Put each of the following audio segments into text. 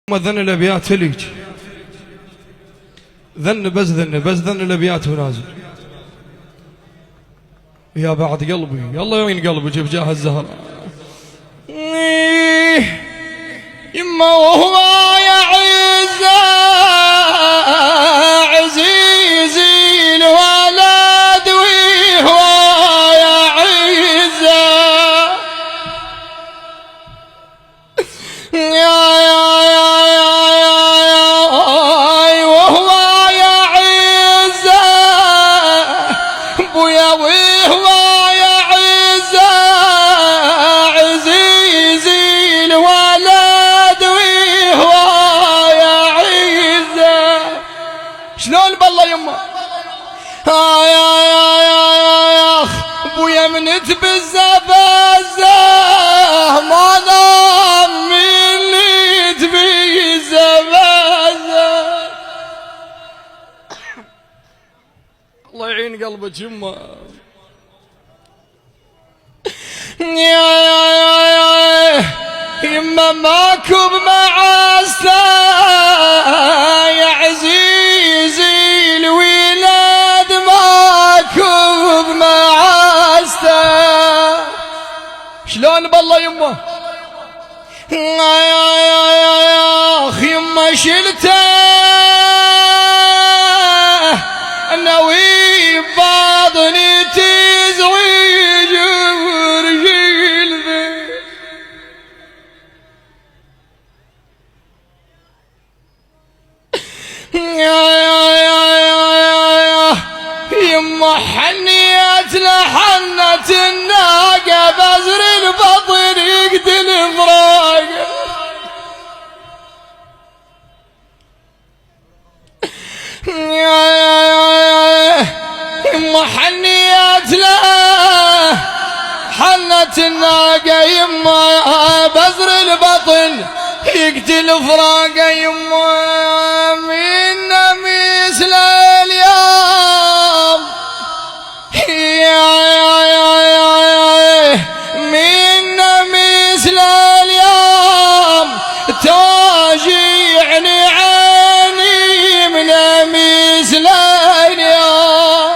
ما ذن الابيات ليج ذن بس ذن الابيات ونازل. يا بعد قلبي يلا وين قلبي جيب جاه الزهر يما وهو يا عزيزي الولد وهو يا عزة وهو يا عزة بويا وهو يا عزة عزيزي الولد وهو يا عزة شلون بالله يما يا بويا من تبزة ما نام من تبزة الله يعين قلبك يما يما ماكو بمعاسة يا عزيزي الولاد ماكو بمعاسة شلون بالله يما يما شلته نوي باطني تزويج ورجيل يما حنيت لحنة الناقة بزر البطن يقتل فراق يما حنيت له حنة الناقة يما بزر البطن يقتل فراقه يما منا مثل اليوم منا مثل اليوم توجعني عيني من مثل اليوم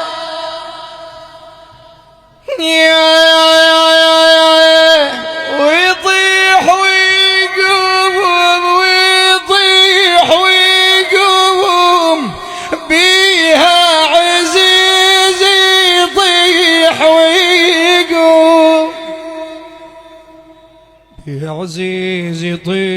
ويطيح ويقوم بيها عزيزي يطيح ويقوم بيها عزيزي يطيح